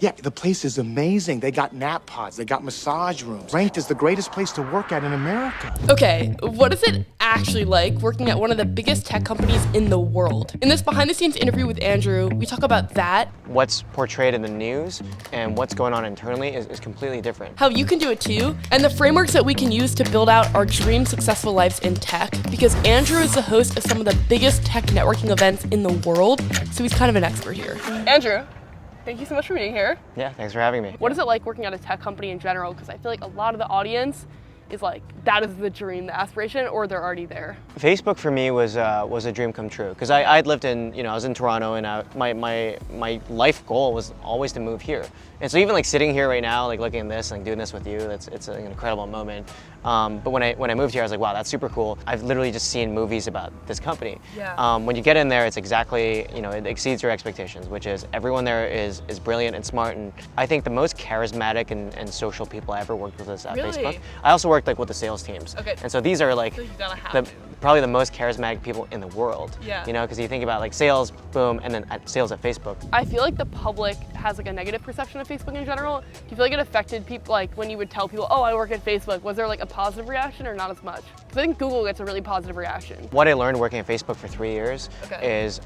Yeah, the place is amazing. They got nap pods, they got massage rooms. Ranked as the greatest place to work at in America. Okay, what is it actually like working at one of the biggest tech companies in the world? In this behind-the-scenes interview with Andrew, we talk about that. What's portrayed in the news and what's going on internally is completely different. How you can do it too, and the frameworks that we can use to build out our dream successful lives in tech. Because Andrew is the host of some of the biggest tech networking events in the world, so he's kind of an expert here. Andrew, thank you so much for being here. Yeah, thanks for having me. What is it like working at a tech company in general? Because I feel like a lot of the audience is like, that is the dream, the aspiration, or they're already there. Facebook for me was a dream come true because I'd lived in, I was in Toronto, and my life goal was always to move here. And so even like sitting here right now, like looking at this and doing this with you, it's an incredible moment. But when I moved here, I was like, wow, that's super cool. I've literally just seen movies about this company. Yeah. When you get in there, it's exactly, it exceeds your expectations, which is everyone there is brilliant and smart. And I think the most charismatic and social people I ever worked with is at Really? Facebook. I also worked like with the sales teams. Okay. And so these are like So you gotta have probably the most charismatic people in the world. Yeah. Because you think about like sales, boom, and then sales at Facebook. I feel like the public has like a negative perception of Facebook in general. Do you feel like it affected people, like when you would tell people, oh, I work at Facebook, was there like a positive reaction or not as much? Because I think Google gets a really positive reaction. What I learned working at Facebook for 3 years Okay. is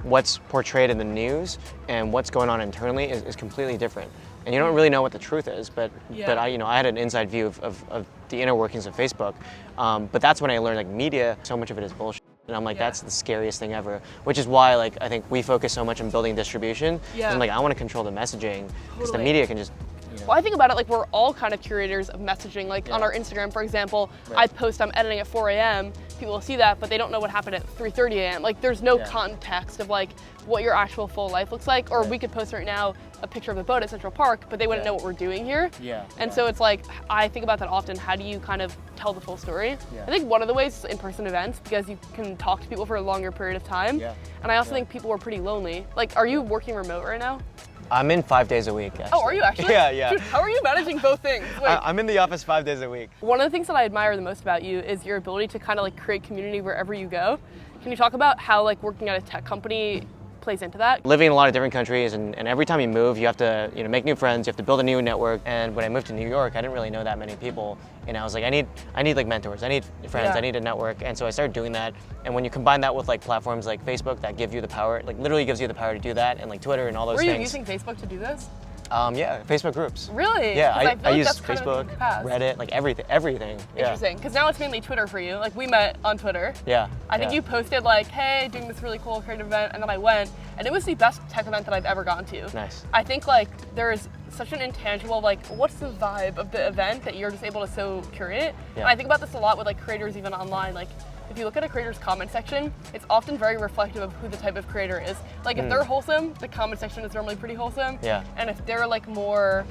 what's portrayed in the news and what's going on internally is completely different. And you don't really know what the truth is, but I had an inside view of the inner workings of Facebook. But that's when I learned like media, so much of it is bullshit. And I'm like, that's the scariest thing ever, which is why like I think we focus so much on building distribution. Yeah. I'm like, I want to control the messaging because the Totally. media can just. Well, I think about it like we're all kind of curators of messaging. Like on our Instagram, for example, I post I'm editing at 4 a.m. People will see that, but they don't know what happened at 3:30 a.m. Like there's no context of like what your actual full life looks like. Or we could post right now a picture of a boat at Central Park, but they wouldn't know what we're doing here. And so it's like, I think about that often. How do you kind of tell the full story? I think one of the ways is in-person events because you can talk to people for a longer period of time. And I also think people were pretty lonely. Like, are you working remote right now? I'm in 5 days a week, actually. Oh, are you actually? Yeah. Dude, how are you managing both things? Wait. I'm in the office 5 days a week. One of the things that I admire the most about you is your ability to kind of like create community wherever you go. Can you talk about how like working at a tech company plays into that? Living in a lot of different countries, and every time you move, you have to make new friends, you have to build a new network. And when I moved to New York, I didn't really know that many people. And I was like, I need like mentors, I need friends, I need a network. And so I started doing that. And when you combine that with like platforms like Facebook that give you the power, like literally gives you the power to do that, and like Twitter and all those things. Were you using Facebook to do this? Yeah, Facebook groups. Really? Yeah, I like use that's kind of Facebook, the past. Reddit, like everything. Interesting, because now it's mainly Twitter for you. Like we met on Twitter. Yeah. I think you posted like, hey, doing this really cool creative event, and then I went, and it was the best tech event that I've ever gone to. Nice. I think like there's such an intangible, like what's the vibe of the event that you're just able to so curate. Yeah. And I think about this a lot with like creators even online. Like if you look at a creator's comment section, it's often very reflective of who the type of creator is. Like if they're wholesome, the comment section is normally pretty wholesome. Yeah. And if they're like more,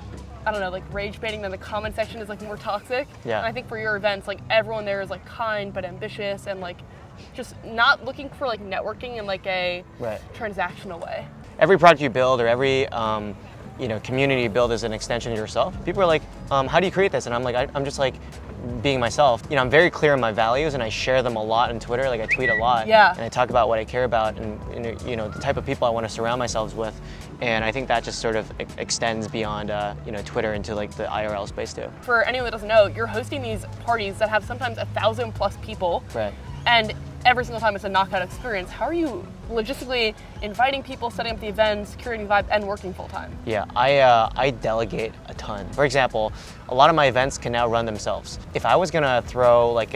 I don't know, like rage baiting, then the comment section is like more toxic. Yeah. And I think for your events, like everyone there is like kind but ambitious and like just not looking for like networking in like a transactional way. Every project you build or every community you build is an extension of yourself. People are like, how do you create this? And I'm like, I'm just like being myself. I'm very clear on my values, and I share them a lot on Twitter. Like I tweet a lot, and I talk about what I care about, and the type of people I want to surround myself with. And I think that just sort of extends beyond Twitter into like the IRL space too. For anyone that doesn't know, you're hosting these parties that have sometimes 1,000+ people. Right. And every single time it's a knockout experience. How are you logistically inviting people, setting up the events, curating the vibe, and working full time? Yeah, I delegate a ton. For example, a lot of my events can now run themselves. If I was gonna throw like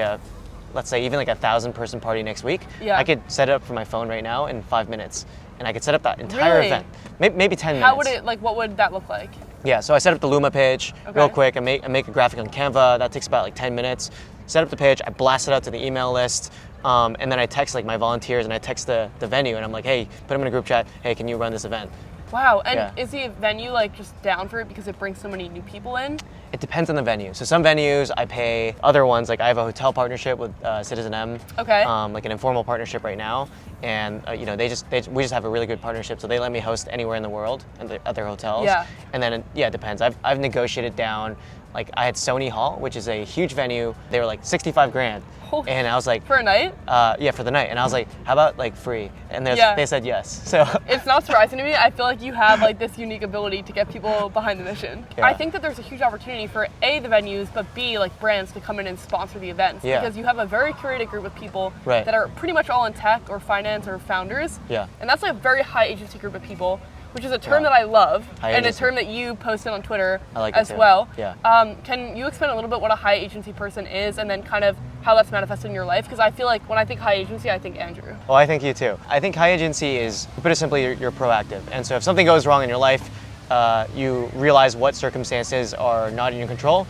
let's say even like 1,000-person party next week, I could set it up from my phone right now in 5 minutes. And I could set up that entire event, maybe 10 minutes. How would it, like what would that look like? Yeah, so I set up the Luma page real quick. I make a graphic on Canva. That takes about like 10 minutes. Set up the page, I blast it out to the email list, and then I text like my volunteers and I text the venue and I'm like, hey, put them in a group chat, hey, can you run this event? Wow, and is the venue like just down for it because it brings so many new people in? It depends on the venue. So some venues I pay, other ones like I have a hotel partnership with Citizen M, like an informal partnership right now, and we just have a really good partnership. So they let me host anywhere in the world at their hotels. Yeah. And then it depends. I've negotiated down like I had Sony Hall, which is a huge venue. They were like 65 grand. And I was like, for a night? Yeah, for the night. And I was like, how about like free? And they said yes. So it's not surprising to me. I feel like you have like this unique ability to get people behind the mission. Yeah. I think that there's a huge opportunity for A, the venues, but B, like brands to come in and sponsor the events. Yeah. Because you have a very curated group of people Right. that are pretty much all in tech or finance or founders. Yeah. And that's like a very high agency group of people, which is a term that I love, High and agency. a term that you posted on Twitter I like it as too. well. Yeah. Can you explain a little bit what a high agency person is, and then kind of how that's manifested in your life? Because I feel like when I think high agency, I think Andrew. Well, I think you too. I think high agency is, to put it simply, you're proactive. And so if something goes wrong in your life, you realize what circumstances are not in your control,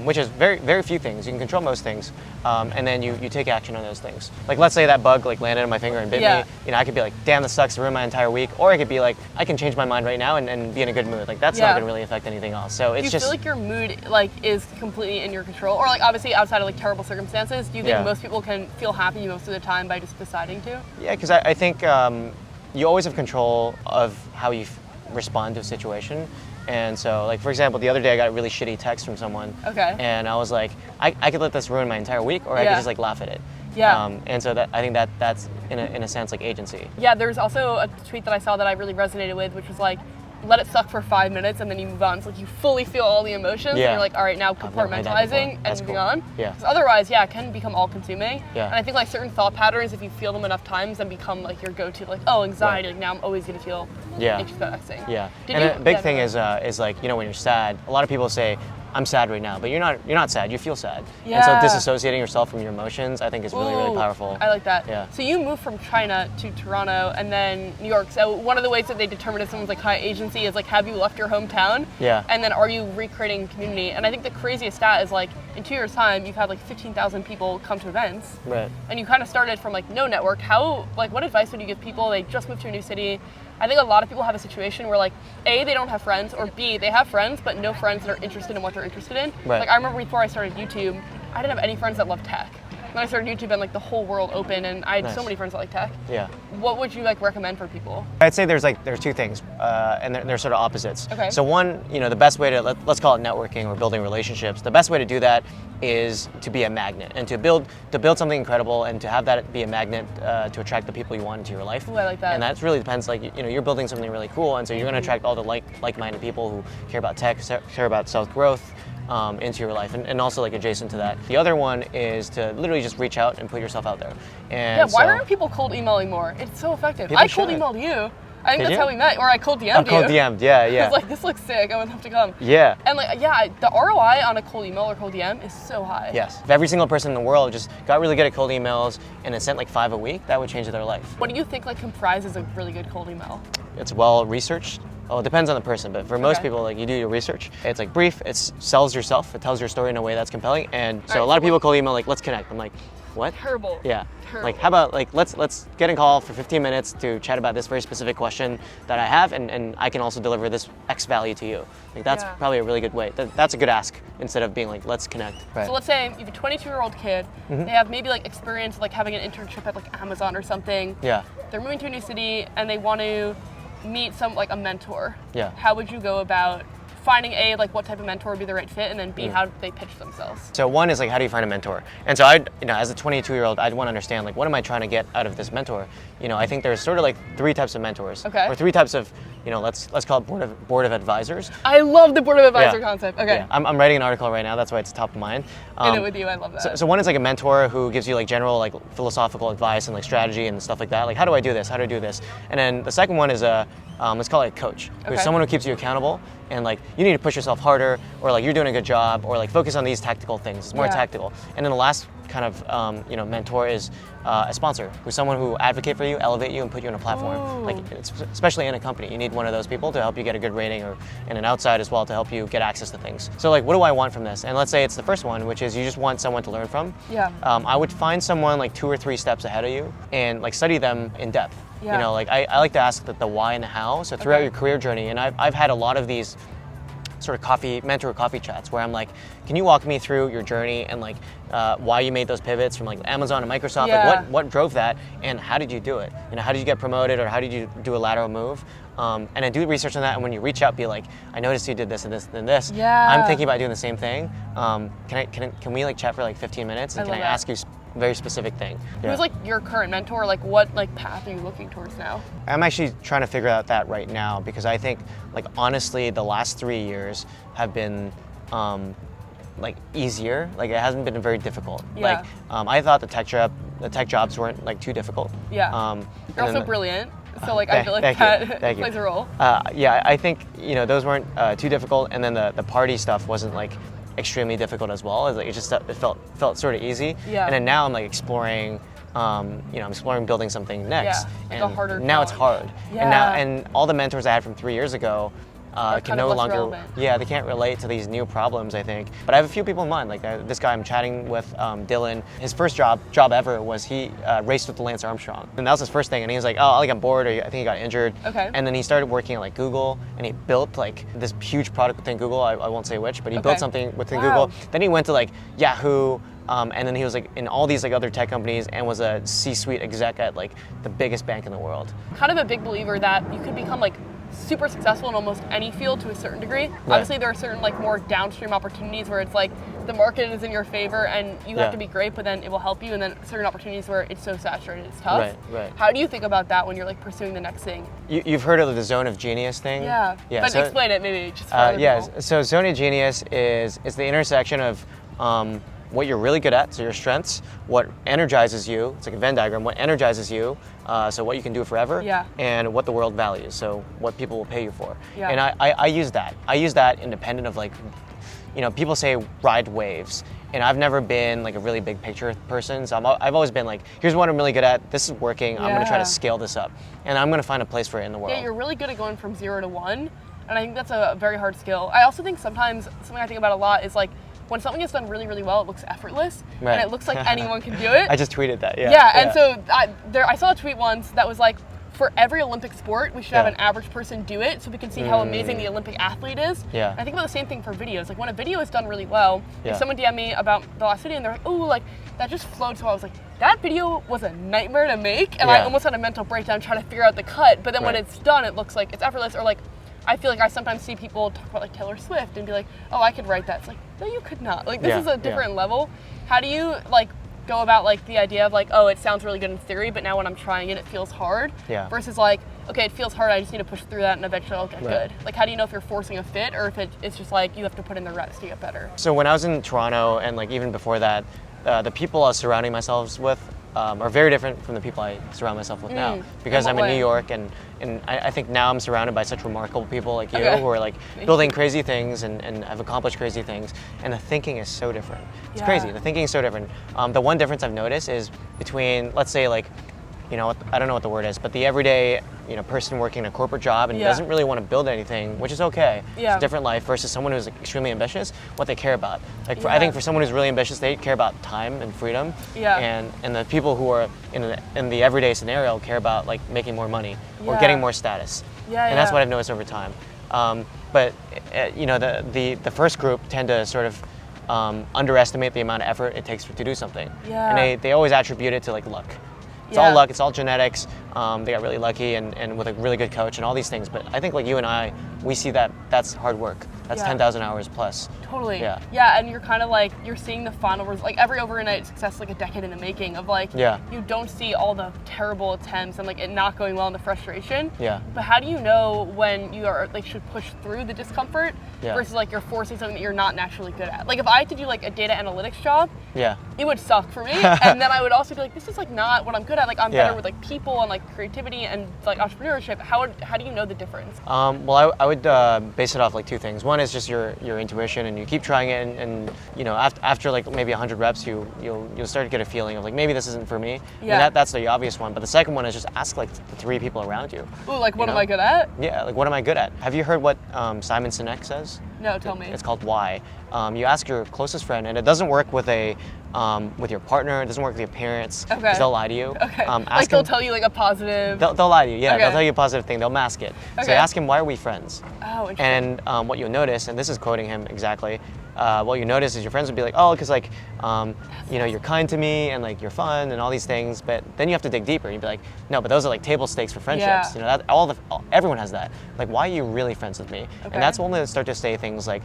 which is very few things. You can control most things, and then you take action on those things. Like let's say that bug like landed on my finger and bit me. You know, I could be like, damn, this sucks, ruin my entire week. Or I could be like, I can change my mind right now and be in a good mood. Like that's not gonna really affect anything else. So it's do you just. feel like your mood like is completely in your control, or like obviously outside of like terrible circumstances? Do you think most people can feel happy most of the time by just deciding to? Yeah, because I think you always have control of how you respond to a situation. And so, like for example, the other day I got a really shitty text from someone. Okay. And I was like, I could let this ruin my entire week, or I could just like laugh at it. Yeah. And so I think that's in a sense like agency. Yeah, there's also a tweet that I saw that I really resonated with, which was like, let it suck for 5 minutes and then you move on. It's like you fully feel all the emotions and you're like, all right, now compartmentalizing and moving on. Yeah. Because otherwise, it can become all consuming. Yeah. And I think like certain thought patterns, if you feel them enough times, then become like your go-to, like, oh, anxiety, like now I'm always gonna feel anxious about X thing. Yeah. And a big thing is like, you know, when you're sad, a lot of people say, I'm sad right now, but you're not sad, you feel sad. Yeah. And so disassociating yourself from your emotions, I think is really powerful. I like that. Yeah. So you moved from China to Toronto and then New York. So one of the ways that they determine if someone's like high agency is like, have you left your hometown? Yeah. And then are you recreating community? And I think the craziest stat is like, in 2 years time, you've had like 15,000 people come to events. Right. And you kind of started from like no network. What advice would you give people? They just moved to a new city. I think a lot of people have a situation where like, A, they don't have friends, or B, they have friends, but no friends that are interested in what they're interested in. Right. Like I remember before I started YouTube, I didn't have any friends that loved tech. When I started YouTube and like the whole world opened and I had so many friends that like tech. Yeah. What would you like recommend for people? I'd say there's two things, and they're sort of opposites. Okay. So one, you know, the best way to let's call it networking or building relationships. The best way to do that is to be a magnet and to build something incredible and to have that be a magnet to attract the people you want into your life. Ooh, I like that. And that really depends. Like you know, you're building something really cool, and so you're going to attract all the like-minded people who care about tech, care about self-growth. Into your life, and also like adjacent to that. The other one is to literally just reach out and put yourself out there. And why aren't people cold emailing more? It's so effective. People I cold should. emailed you. I think Did that's you? how we met, or I cold DM'd you. cold DM'd, yeah. I was like, this looks sick, I would love to come. Yeah. And like, the ROI on a cold email or cold DM is so high. Yes. If every single person in the world just got really good at cold emails and then sent like 5 a week, that would change their life. What do you think like comprises a really good cold email? It's well researched. Well, it depends on the person, but for most people, like you do your research. It's like brief. It sells yourself. It tells your story in a way that's compelling. And so a lot of people cold email like, let's connect. I'm like, what? Terrible. Yeah. Terrible. Like, how about like let's get a call for 15 minutes to chat about this very specific question that I have, and I can also deliver this X value to you. Like that's probably a really good way. That's a good ask instead of being like, let's connect. Right. So let's say you have a 22-year-old kid. They have maybe like experience like having an internship at like Amazon or something. Yeah. They're moving to a new city and they want to meet a mentor. Yeah. How would you go about finding A, like what type of mentor would be the right fit, and then B, how do they pitch themselves? So one is like, how do you find a mentor? And so as a 22-year-old, I'd want to understand like, what am I trying to get out of this mentor? You know, I think there's sort of like 3 types of mentors. Okay. Or 3 types of, you know, let's call it board of advisors. I love the board of advisor concept. Okay. Yeah. I'm writing an article right now. That's why it's top of mind. In it with you, I love that. So one is like a mentor who gives you like general like philosophical advice and like strategy and stuff like that. Like, how do I do this? How do I do this? And then the second one is let's call it a coach, who's someone who keeps you accountable and like you need to push yourself harder, or like you're doing a good job, or like focus on these tactical things. It's more tactical. And then the last kind of mentor is a sponsor, who's someone who advocate for you, elevate you, and put you on a platform. Ooh. Like especially in a company, you need one of those people to help you get a good rating, and an outside as well to help you get access to things. So like, what do I want from this? And let's say it's the first one, which is you just want someone to learn from. Yeah. I would find someone like 2 or 3 steps ahead of you and like study them in depth. Yeah. You know, like I like to ask the why and the how. So throughout your career journey, and I've had a lot of these sort of mentor coffee chats where I'm like, can you walk me through your journey and like why you made those pivots from like Amazon and Microsoft? Like what drove that, and how did you do it? You know, how did you get promoted, or how did you do a lateral move? and then do research on that. And when you reach out, be like, I noticed you did this and this and this. Yeah. I'm thinking about doing the same thing. Can we like chat for like 15 minutes? And can I ask you a very specific thing? Who's like your current mentor? Like what like path are you looking towards now? I'm actually trying to figure out that right now because I think like honestly the last 3 years have been like easier. Like it hasn't been very difficult. Yeah. Like I thought the tech jobs weren't like too difficult. Yeah. You're also brilliant. So like I feel like Thank that you. plays a role. Yeah, I think those weren't too difficult, and then the party stuff wasn't like extremely difficult as well. It just felt sort of easy. Yeah. And then now I'm like exploring. I'm exploring building something next. Yeah, like and a harder now it's challenge. hard. Yeah. And all the mentors I had from 3 years ago can kind no of less longer. relevant. Yeah, they can't relate to these new problems. I think. But I have a few people in mind. Like this guy I'm chatting with, Dylan. His first job ever was he raced with Lance Armstrong, and that was his first thing. And he was like, oh, like I'm bored, or I think he got injured. Okay. And then he started working at like Google, and he built like this huge product within Google. I won't say which, but he built something within Google. Then he went to like Yahoo. And then he was like in all these like other tech companies and was a C-suite exec at like the biggest bank in the world. Kind of a big believer that you could become like super successful in almost any field to a certain degree. Right. Obviously there are certain like more downstream opportunities where it's like the market is in your favor and you have to be great, but then it will help you, and then certain opportunities where it's so saturated it's tough. Right. How do you think about that when you're like pursuing the next thing? You've heard of the zone of genius thing? Yeah. But so, explain it maybe just for other people. So zone of genius is the intersection of what you're really good at, so your strengths, what energizes you, it's like a Venn diagram, what energizes you, so what you can do forever, and what the world values, so what people will pay you for. Yeah. And I use that. I use that independent of like, people say ride waves, and I've never been like a really big picture person, so I've always been like, here's what I'm really good at, this is working, I'm gonna try to scale this up, and I'm gonna find a place for it in the world. Yeah, you're really good at going from 0 to 1, and I think that's a very hard skill. I also think sometimes, something I think about a lot is like, when something is done really, really well, it looks effortless, and it looks like anyone can do it. I just tweeted that, and so I saw a tweet once that was like, for every Olympic sport, we should have an average person do it so we can see how amazing the Olympic athlete is. Yeah. And I think about the same thing for videos. Like when a video is done really well, if someone DM'd me about the last video and they're like, oh, like that just flowed so well. I was like, that video was a nightmare to make, and I almost had a mental breakdown trying to figure out the cut, but then when it's done, it looks like it's effortless. Or like, I feel like I sometimes see people talk about like Taylor Swift and be like, oh, I could write that. It's like, no, you could not. Like this is a different level. How do you like go about like the idea of like, oh, it sounds really good in theory, but now when I'm trying it, it feels hard. Yeah. Versus like, okay, it feels hard, I just need to push through that and eventually I'll get good. Like how do you know if you're forcing a fit or if it's just like you have to put in the reps to get better? So when I was in Toronto and like even before that, the people I was surrounding myself with are very different from the people I surround myself with now. Because I'm in New York and I think now I'm surrounded by such remarkable people like you who are like building crazy things and have accomplished crazy things, and the thinking is so different. It's crazy, the thinking is so different. The one difference I've noticed is between, let's say like, I don't know what the word is, but the everyday person working a corporate job and doesn't really want to build anything, which is okay. It's a different life versus someone who's like, extremely ambitious, what they care about. Like I think for someone who's really ambitious, they care about time and freedom. And the people who are in the everyday scenario care about like making more money or getting more status. And that's what I've noticed over time. But the first group tend to sort of underestimate the amount of effort it takes to do something. And they always attribute it to like luck. It's all luck, it's all genetics. They got really lucky and with a really good coach and all these things. But I think like you and I, we see that that's hard work. That's 10,000 hours plus. Totally. Yeah, and you're kind of like, you're seeing the final result. Like every overnight success is like a decade in the making of like, you don't see all the terrible attempts and like it not going well and the frustration. But how do you know when you are like should push through the discomfort versus like you're forcing something that you're not naturally good at? Like if I had to do like a data analytics job, it would suck for me. And then I would also be like, this is like not what I'm good at. Like I'm better with like people and like creativity and like entrepreneurship. How do you know the difference? Well, I would base it off like two things. One is just your intuition, and you keep trying it, and after like maybe 100 reps, you'll start to get a feeling of like maybe this isn't for me. And that's the obvious one. But the second one is just ask like the three people around you. Ooh, like what am I good at? Yeah, like what am I good at? Have you heard what Simon Sinek says? No, tell me. It's called Why. You ask your closest friend, and it doesn't work with a with your partner. It doesn't work with your parents. Okay. Because they'll lie to you. Okay. Ask Like they'll them, tell you like a positive. they'll lie to you. Yeah, Okay. they'll tell you a positive thing. They'll mask it. So Okay. ask him, why are we friends? Oh, interesting. And what you'll notice, and this is quoting him exactly, what you notice is your friends will be like, oh, because like, you're kind to me and like you're fun and all these things, but then you have to dig deeper. You'd be like, no, but those are like table stakes for friendships. Yeah. That everyone has that. Like, why are you really friends with me? Okay. And that's when they start to say things like,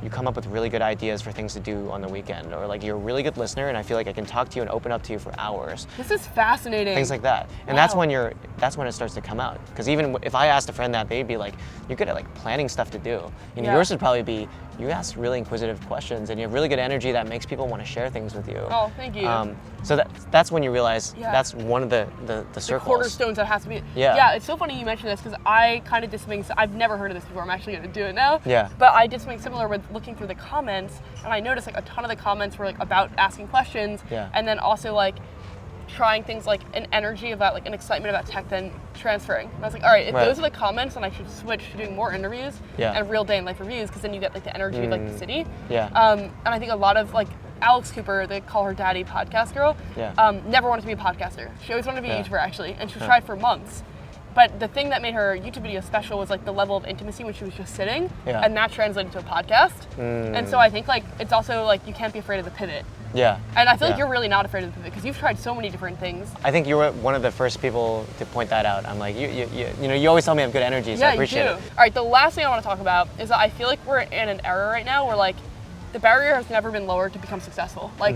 you come up with really good ideas for things to do on the weekend, or like you're a really good listener and I feel like I can talk to you and open up to you for hours. This is fascinating. Things like that. And Wow. that's when it starts to come out. Because even if I asked a friend that, they'd be like, you're good at like planning stuff to do. Yeah. Yours would probably be, you ask really inquisitive questions and you have really good energy that makes people want to share things with you. Oh, thank you. So that's when you realize Yeah. that's one of the The circles. cornerstones that has to be. Yeah. Yeah, it's so funny you mentioned this because I kind of did something. I've never heard of this before. I'm actually going to do it now. Yeah. But I did something similar with looking through the comments, and I noticed like a ton of the comments were like about asking questions, Yeah. and then also like trying things like an energy about like an excitement about tech, then transferring. And I was like, all right, if Right. those are the comments, then I should switch to doing more interviews Yeah. and real day in life reviews, because then you get like the energy of like the city. Yeah. And I think a lot of like Alex Cooper, they call her daddy podcast girl, Yeah. never wanted to be a podcaster. She always wanted to be a Yeah. YouTuber actually, and she tried for months. But the thing that made her YouTube video special was like the level of intimacy when she was just sitting, Yeah. and that translated to a podcast. And so I think like it's also like you can't be afraid of the pivot. Yeah. And I feel like Yeah. you're really not afraid of the pivot because you've tried so many different things. I think you were one of the first people to point that out. I'm like, you always tell me I have good energy, so I appreciate you do. it. All right, the last thing I want to talk about is that I feel like we're in an era right now where like the barrier has never been lowered to become successful. Like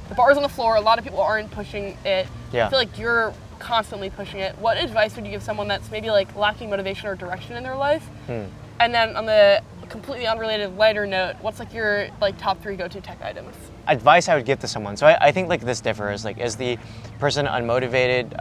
the bar's on the floor, a lot of people aren't pushing it. Yeah. I feel like you're constantly pushing it. What advice would you give someone that's maybe like lacking motivation or direction in their life? And then on the completely unrelated lighter note, what's like your like top 3 go-to tech items? Advice I would give to someone. So I think like this differs. Like, is the person unmotivated?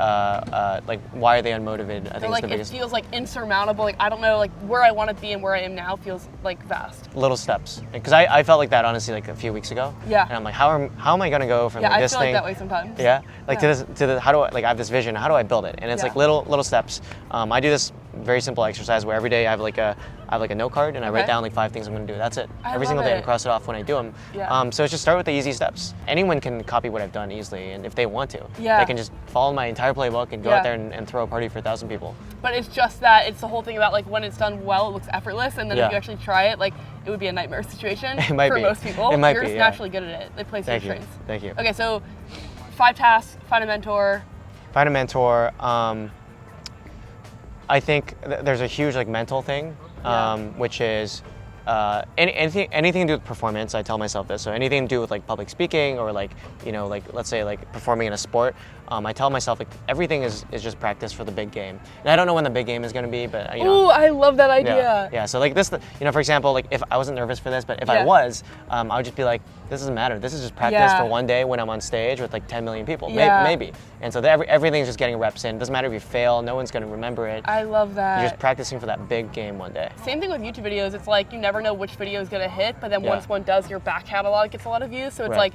Like, why are they unmotivated? I Or think like it's the it biggest. feels like insurmountable. Like I don't know, like where I want to be and where I am now feels like vast. Little steps. Because I felt like that honestly like a few weeks ago. Yeah. And I'm like, how am I gonna go from Yeah, like, I this feel thing? like that way sometimes. Yeah. Like Yeah. to the how do I like I have this vision? How do I build it? And it's Yeah. like little steps. I do this very simple exercise where every day I have like a note card and I write Okay. down like 5 things I'm gonna do. That's it. I Every love single day it. and cross it off when I do them. Yeah. So it's just start with the easy steps. Anyone can copy what I've done easily, and if they want to, Yeah. they can just follow my entire playbook and go Yeah. out there and throw a party for 1,000 people. But it's just that it's the whole thing about like when it's done well, it looks effortless, and then Yeah. if you actually try it, like it would be a nightmare situation It might for be. most people. It might You're be, just yeah. naturally good at it. It plays to your Thank you. strengths. Thank you. Okay, so 5 tasks, find a mentor. Find a mentor. I think there's a huge like mental thing, which is anything to do with performance. I tell myself this. So anything to do with like public speaking or like like let's say like performing in a sport. I tell myself like everything is just practice for the big game. And I don't know when the big game is going to be, but Ooh, I love that idea. Yeah. So like this, for example, like if I wasn't nervous for this, but if I Yeah. was, I would just be like, this doesn't matter. This is just practice Yeah. for one day when I'm on stage with like 10 million people, Yeah. maybe. And so everything's just getting reps in. It doesn't matter if you fail. No one's going to remember it. I love that. You're just practicing for that big game one day. Same thing with YouTube videos. It's like you never know which video is gonna hit, but then Yeah. once one does, your back catalog gets a lot of views. So it's Right. like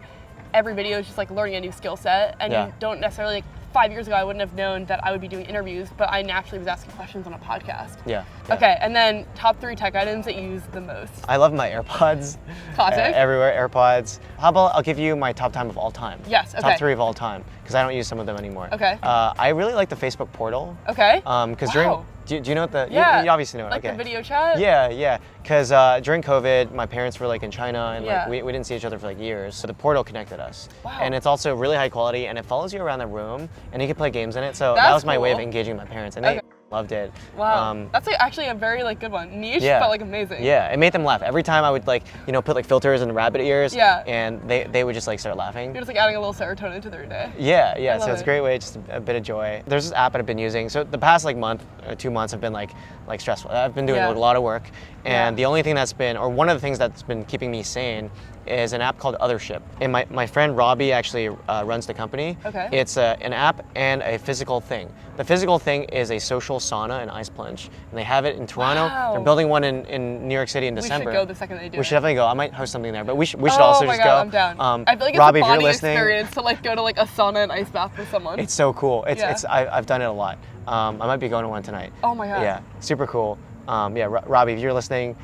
every video is just like learning a new skill set, and Yeah. you don't necessarily. Like, 5 years ago, I wouldn't have known that I would be doing interviews, but I naturally was asking questions on a podcast. Yeah. Okay, and then top 3 tech items that you use the most. I love my AirPods. Classic. Everywhere, AirPods. How about I'll give you my top time of all time? Yes, okay. Top 3 of all time, because I don't use some of them anymore. Okay. I really like the Facebook portal. Okay. Because Wow. do you know what the? Yeah. You obviously know it. Like okay. the video chat? Yeah. Because during COVID, my parents were like in China, and Yeah. like we didn't see each other for like years. So the portal connected us. Wow. And it's also really high quality, and it follows you around the room, and you can play games in it. So that That's was my way of cool. engaging my parents, and they Okay. loved it. Wow. That's like actually a very like good one. Niche, Yeah. but like amazing. Yeah, it made them laugh. Every time I would like, put like filters and rabbit ears, Yeah. and they would just like start laughing. You're just like adding a little serotonin to their day. Yeah, I so love it's a it. great way, just a bit of joy. There's this app that I've been using. So the past like month or 2 months have been like stressful. I've been doing Yeah. a lot of work, and Yeah. the only thing that's been, or one of the things that's been keeping me sane is an app called Othership. And my friend Robbie actually runs the company. Okay. It's an app and a physical thing. The physical thing is a social sauna and ice plunge. And they have it in Toronto. Wow. They're building one in New York City in We should December. go the second they do We it. should definitely go. I might host something there, but we should Oh also my just God, go. I'm down. I feel like it's Robbie, a if you're bonding listening, experience to like go to like a sauna and ice bath with someone. it's so cool. Yeah. I've done it a lot. I might be going to one tonight. Oh my God. Yeah, super cool. Robbie, if you're listening,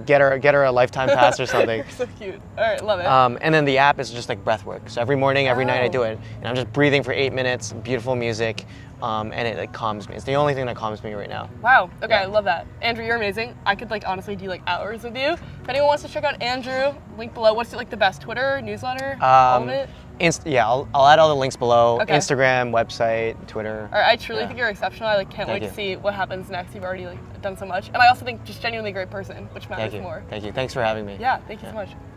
get her a lifetime pass or something. You're so cute. All right, love it. And then the app is just like breath work. So every morning, every night I do it, and I'm just breathing for 8 minutes, beautiful music, and it like calms me. It's the only thing that calms me right now. Wow. Okay, I love that. Andrew, you're amazing. I could like honestly do like hours with you. If anyone wants to check out Andrew, link below. What's like the best? Twitter, newsletter, all of it? I'll add all the links below. Okay. Instagram, website, Twitter. All right, I truly think you're exceptional. I like can't wait Thank to you. see what happens next. You've already like done so much, and I also think just genuinely a great person, which matters Thank you. more. Thank you. Thanks for having me. Yeah, thank you so much.